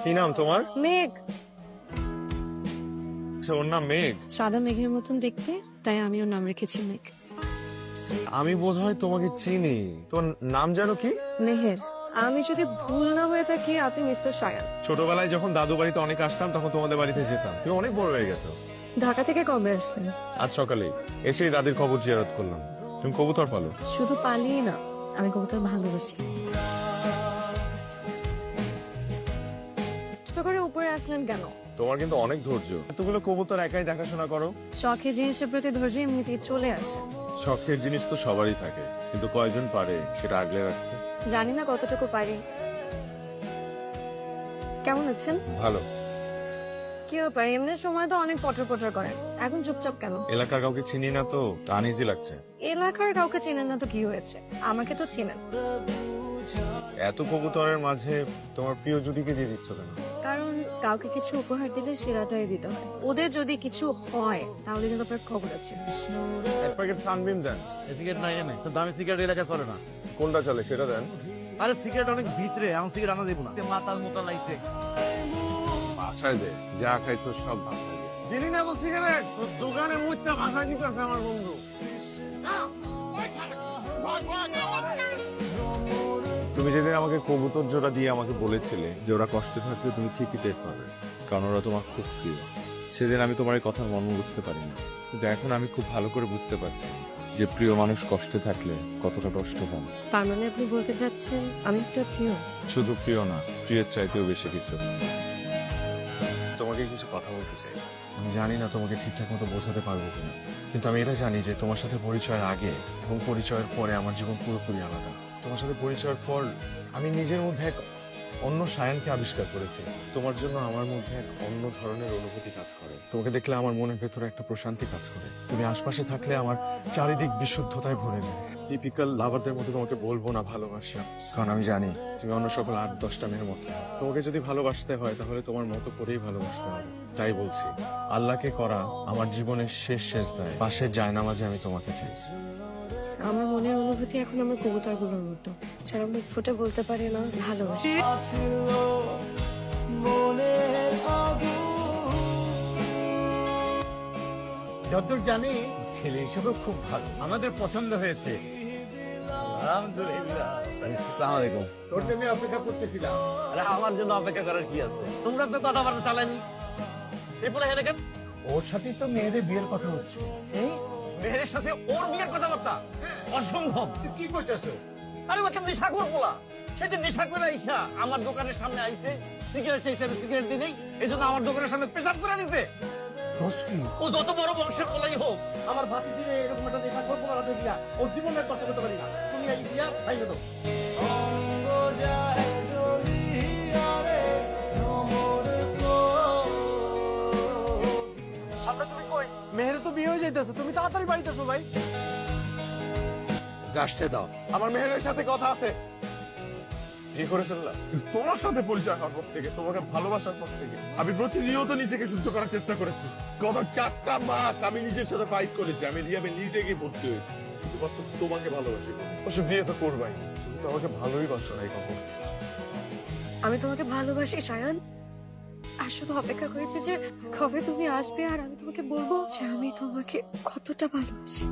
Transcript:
কি নাম তোমার? মেঘ। আচ্ছা, ওর নাম মেঘ। সাদা মেঘের মতন দেখতে, তাই আমি ওর নাম রেখেছি মেঘ। আমি বোধহয় তোমাকে চিনি। তোমার নাম জানো কি? মেহের। আমি যদি ভুল না হয়ে থাকি, আপনি মিস্টার সায়ান। ছোটবেলায় যখন দাদু বাড়িতে অনেক আসতাম তখন তোমাদের বাড়িতে যেতাম। তুমি অনেক বড় হয়ে গেছো। ঢাকা থেকে কবে আসলেন? আজ সকালে এসেই দাদির কবর জিয়ারত করলাম। তুমি কবুতর পালো? শুধু পালিয়ে না, আমি কবুতর ভালোবাসি। ছোট করে উপরে আসলেন কেন? তোমার কিন্তু অনেক ধৈর্য। এতগুলো কবুতর একাই দেখাশোনা করো। শখের জিনিসের প্রতি ধৈর্য এমনিতেই চলে আসে। শখের জিনিস তো সবারই থাকে, কিন্তু কয়জন পারে সেটা আগলে রাখতে? জানি না কতটুকু পারি। কেমন আছেন? ভালো। কি ব্যাপার, এমনি সময় তো অনেক পটর পটর করেন, এখন চুপচাপ কেন? এলাকার কাউকে চিনি না তো, আনইজি লাগছে। এলাকার কাউকে চেনেন না তো কি হয়েছে? আমাকে তো চেনেন। এত কবুতরের মাঝে তোমার প্রিয় জুটিকে দিয়ে দিচ্ছ কেন? কারণ কাউকে কিছু উপহার দিলে সেরাটাই দিতে হয়। ওদের যদি কিছু হয় তাহলে কিন্তু আপনার খবর আছে। এক প্যাকেট সানবিম দেন। সিগারেট নাই এনে, দামি সিগারেট এলাকায় চলে না। কোনটা চলে সেটা দেন। আরে সিগারেট অনেক ভিতরে, আমার সিগারেট আনা দেবো না। মাতাল মোতাল লাগছে। বাসায় দে, যা খাইছো সব বাসায় দে। দিলি না তো সিগারেট, তোর দোকানে মুইতে ভাষা দিতেছে আমার বন্ধু। তুমি যেদিন আমাকে কবুতর জোড়া দিয়ে আমাকে বলেছিলে যে ওরা কষ্টে থাকলে তুমি ঠিকই টের পাবে, কারণ ওরা তোমার খুব প্রিয়, সেদিন আমি তোমার এই কথার মর্ম বুঝতে পারিনি। কিন্তু এখন আমি খুব ভালো করে বুঝতে পারছি যে প্রিয় মানুষ কষ্টে থাকলে কতটা কষ্ট পান। তার মানে আপনি বলতে চাচ্ছেন আমি একটা প্রিয়? শুধু প্রিয় না, প্রিয়ের চাইতেও বেশি কিছু। তোমাকে কিছু কথা বলতে চাই। আমি জানি না তোমাকে ঠিকঠাক মতো বোঝাতে পারবো কিনা, কিন্তু আমি এটা জানি যে তোমার সাথে পরিচয়ের আগে এবং পরিচয়ের পরে আমার জীবন পুরোপুরি আলাদা। তোমার সাথে পরিচয়ের পর আমি নিজের মধ্যে এক অন্য সায়ানকে আবিষ্কার করেছি। তোমার জন্য আমার মধ্যে এক অন্য ধরনের অনুভূতি কাজ করে। তোমাকে দেখলে আমার মনের ভেতরে একটা প্রশান্তি কাজ করে। তুমি আশপাশে থাকলে আমার চারিদিক বিশুদ্ধতায় ভরে যায়। টিপিক্যাল লাভারদের মতো তোমাকে বলবো না ভালোবাসি, কারণ আমি জানি তুমি অন্য সকল 8-10টা মেয়ের মতো। তোমাকে যদি ভালোবাসতে হয় তাহলে তোমার মতো করেই ভালোবাসতে হবে। তাই বলছি, আল্লাহকে করা আমার জীবনের শেষ দেয় পাশের জায়নামাজে আমি তোমাকে চাই। আমার মনের অনুভূতি এখন আমার কবুতরগুলোর মতো, যারা মুখ ফুটে বলতে পারে না ভালোবাসি। যতদূর জানি ছেলে হিসেবে খুব ভালো, আমাদের পছন্দ হয়েছে। আলহামদুলিল্লাহ। আসসালামু আলাইকুম। তোর জন্য অপেক্ষা করতেছিলাম। আরে আমার জন্য অপেক্ষা করার কি আছে? তোমরা তো কথাবার্তা চালানি। এরপরে হেরে কেন? ওর সাথেই তো মেয়েদের বিয়ের কথা হচ্ছে। এই মেহেরের সাথে ওর বিয়ের কথাবার্তা? অসম্ভব। তুই কি করতেছ? আরে ওটা নেশাখোর পোলা। সেদিন নেশা করে আইসা আমার দোকানের সামনে আইসে, সিগারেট চাইছে, আমি সিগারেট দিই নাই, এই জন্য আমার দোকানের সামনে পেশাব করে দিছে। ও যত বড় বংশের পোলাই হোক, আমার ভাতিজিরে এরকম একটা নেশাখোর পোলা দেখিয়া ওর জীবনে কষ্ট করতে পারি না। তুমি এই বিয়া ভাইলে দাও। সামনে তুমি কই? মেহের তো বিয়ে হয়ে যাইতেছে, তুমি তাড়াতাড়ি বাড়িতে আসো ভাই। গাছতে দাও। আমার মেহেরের সাথে কথা আছে। কি করে ফেললাম? তোমার সাথে পরিচয় হওয়ার পর থেকে, তোমাকে ভালোবাসার পর থেকে আমি প্রতিনিয়ত নিজেকে শুদ্ধ করার চেষ্টা করেছি। গত 4টা মাস আমি নিজের সাথে ফাইট করেছি। আমি রিয়াবে নিজেকে ভর্তি হয়েছি শুধুমাত্র তোমাকে ভালোবাসি। অবশ্য বিয়ে তো করবাই, তুমি তো আমাকে ভালোই বাসো না। এই খবর আমি তোমাকে ভালোবাসি সায়ান, আর শুধু অপেক্ষা করেছি যে কবে তুমি আসবে আর আমি তোমাকে বলবো যে আমি তোমাকে কতটা ভালোবাসি।